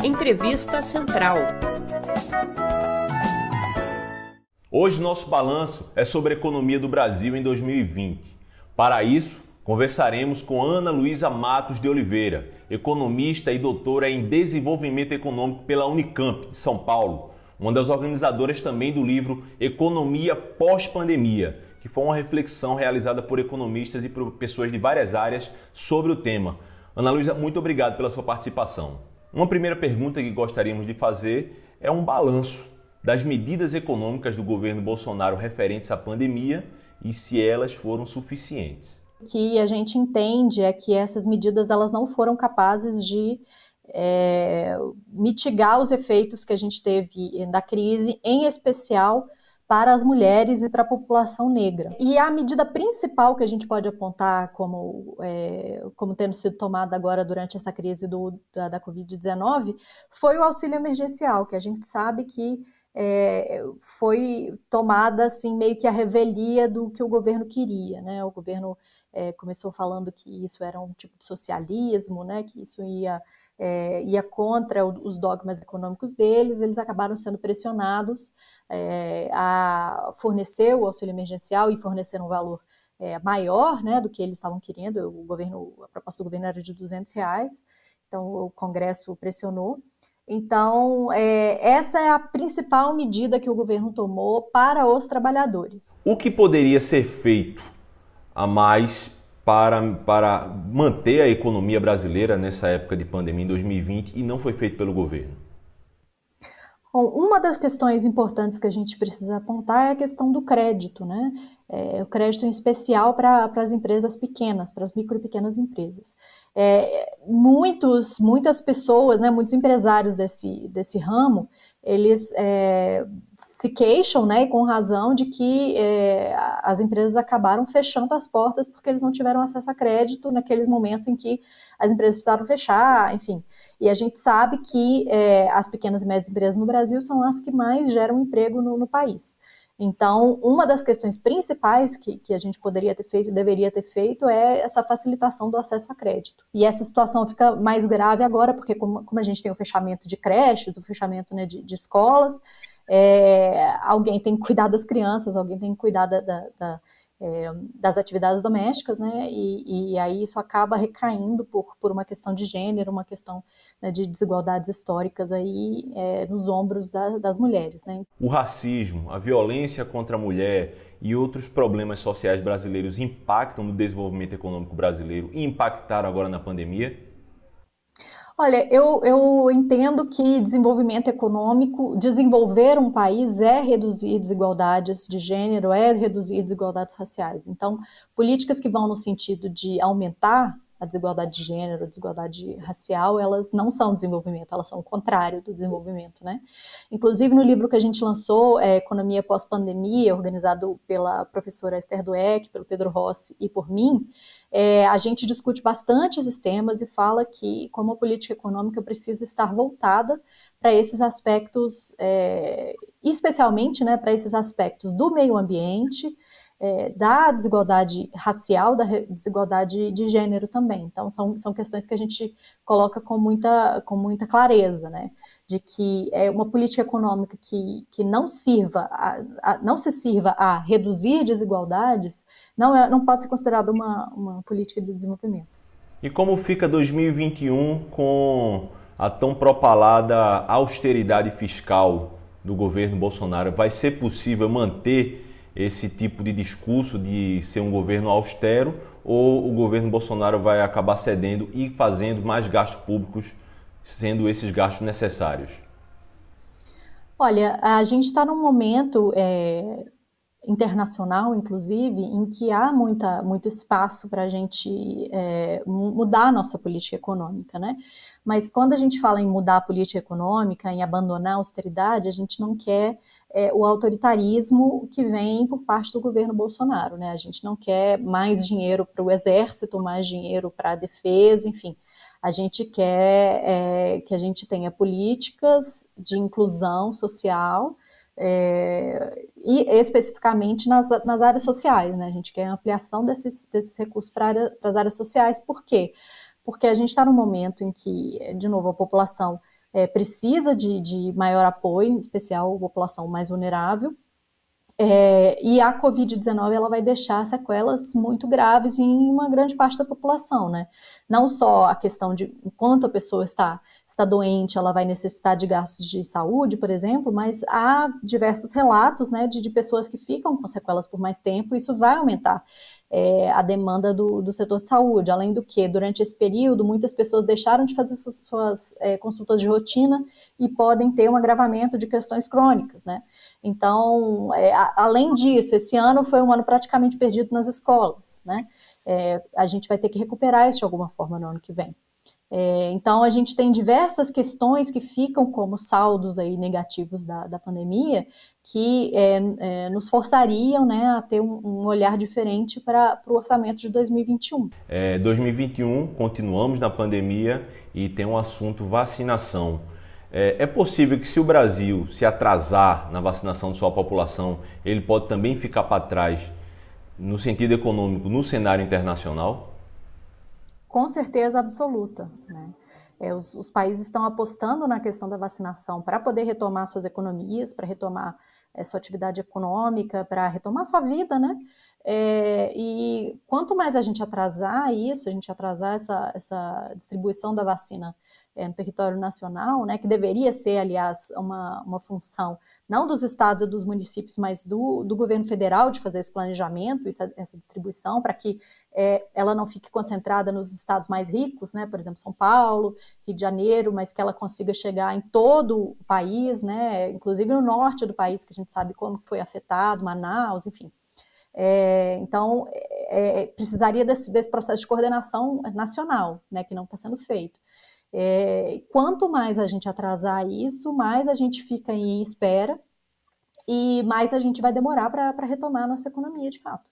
Entrevista Central. Hoje nosso balanço é sobre a economia do Brasil em 2020. Para isso, conversaremos com Ana Luísa Matos de Oliveira, economista e doutora em Desenvolvimento Econômico pela Unicamp de São Paulo, uma das organizadoras também do livro Economia Pós-Pandemia, que foi uma reflexão realizada por economistas e por pessoas de várias áreas sobre o tema. Ana Luísa, muito obrigado pela sua participação. Uma primeira pergunta que gostaríamos de fazer é um balanço das medidas econômicas do governo Bolsonaro referentes à pandemia e se elas foram suficientes. O que a gente entende é que essas medidas elas não foram capazes de mitigar os efeitos que a gente teve da crise, em especial para as mulheres e para a população negra. E a medida principal que a gente pode apontar como tendo sido tomada agora durante essa crise da Covid-19 foi o auxílio emergencial, que a gente sabe que foi tomada assim, meio que a revelia do que o governo queria, né? O governo começou falando que isso era um tipo de socialismo, né? Que isso ia contra os dogmas econômicos deles. Eles acabaram sendo pressionados a fornecer o auxílio emergencial e fornecer um valor maior, né, do que eles estavam querendo. A proposta do governo era de R$200, então o Congresso pressionou. Então, essa é a principal medida que o governo tomou para os trabalhadores. O que poderia ser feito a mais para manter a economia brasileira nessa época de pandemia, em 2020, e não foi feito pelo governo? Bom, uma das questões importantes que a gente precisa apontar é a questão do crédito, né? O crédito em especial para as empresas pequenas, para as micro e pequenas empresas. Muitas pessoas, né, muitos empresários desse ramo, eles se queixam, né, com razão, de que as empresas acabaram fechando as portas porque eles não tiveram acesso a crédito naqueles momentos em que as empresas precisaram fechar, enfim. E a gente sabe que as pequenas e médias empresas no Brasil são as que mais geram emprego no país. Então, uma das questões principais que a gente poderia ter feito, deveria ter feito, é essa facilitação do acesso a crédito. E essa situação fica mais grave agora, porque como a gente tem o fechamento de creches, o fechamento, né, de escolas, alguém tem que cuidar das crianças, alguém tem que cuidar das atividades domésticas, né, e aí isso acaba recaindo por uma questão de gênero, uma questão, né, de desigualdades históricas aí nos ombros das mulheres, né. O racismo, a violência contra a mulher e outros problemas sociais brasileiros impactam no desenvolvimento econômico brasileiro e impactaram agora na pandemia? Olha, eu entendo que desenvolvimento econômico, desenvolver um país é reduzir desigualdades de gênero, é reduzir desigualdades raciais. Então, políticas que vão no sentido de aumentar a desigualdade de gênero, a desigualdade racial, elas não são desenvolvimento, elas são o contrário do desenvolvimento, né? Inclusive, no livro que a gente lançou, Economia Pós-Pandemia, organizado pela professora Esther Dweck, pelo Pedro Rossi e por mim, a gente discute bastante esses temas e fala que como a política econômica precisa estar voltada para esses aspectos, especialmente, né, para esses aspectos do meio ambiente, da desigualdade racial, da desigualdade de gênero também. Então, são questões que a gente coloca com muita clareza, né? De que uma política econômica que não se sirva a reduzir desigualdades não pode ser considerada uma política de desenvolvimento. E como fica 2021 com a tão propalada austeridade fiscal do governo Bolsonaro? Vai ser possível manter esse tipo de discurso de ser um governo austero, ou o governo Bolsonaro vai acabar cedendo e fazendo mais gastos públicos, sendo esses gastos necessários? Olha, a gente está num momento internacional, inclusive, em que há muito espaço para a gente mudar a nossa política econômica, né? Mas quando a gente fala em mudar a política econômica, em abandonar a austeridade, a gente não quer o autoritarismo que vem por parte do governo Bolsonaro, né? A gente não quer mais dinheiro para o exército, mais dinheiro para a defesa, enfim. A gente quer que a gente tenha políticas de inclusão social, e especificamente nas áreas sociais, né? A gente quer a ampliação desses recursos para as áreas sociais. Por quê? Porque a gente está num momento em que, de novo, a população precisa de maior apoio, em especial a população mais vulnerável. E a Covid-19 ela vai deixar sequelas muito graves em uma grande parte da população, né? Não só a questão de enquanto a pessoa está doente, ela vai necessitar de gastos de saúde, por exemplo, mas há diversos relatos, né, de pessoas que ficam com sequelas por mais tempo, e isso vai aumentar a demanda do setor de saúde. Além do que, durante esse período, muitas pessoas deixaram de fazer suas consultas de rotina e podem ter um agravamento de questões crônicas, né? Então, além disso, esse ano foi um ano praticamente perdido nas escolas, né? A gente vai ter que recuperar isso de alguma forma no ano que vem. Então, a gente tem diversas questões que ficam como saldos aí negativos da pandemia que nos forçariam, né, a ter um olhar diferente para o orçamento de 2021. 2021, continuamos na pandemia e tem um assunto vacinação. É possível que, se o Brasil se atrasar na vacinação de sua população, ele pode também ficar para trás no sentido econômico no cenário internacional? Com certeza absoluta, né? Os países estão apostando na questão da vacinação para poder retomar suas economias, para retomar sua atividade econômica, para retomar sua vida, né? E quanto mais a gente atrasar isso, a gente atrasar essa distribuição da vacina no território nacional, né, que deveria ser, aliás, uma função não dos estados e dos municípios, mas do governo federal de fazer esse planejamento, essa distribuição, para que ela não fique concentrada nos estados mais ricos, né, por exemplo, São Paulo, Rio de Janeiro, mas que ela consiga chegar em todo o país, né, inclusive no norte do país, que a gente sabe como foi afetado, Manaus, enfim. Então, precisaria desse processo de coordenação nacional, né, que não está sendo feito. Quanto mais a gente atrasar isso, mais a gente fica em espera e mais a gente vai demorar para retomar a nossa economia de fato.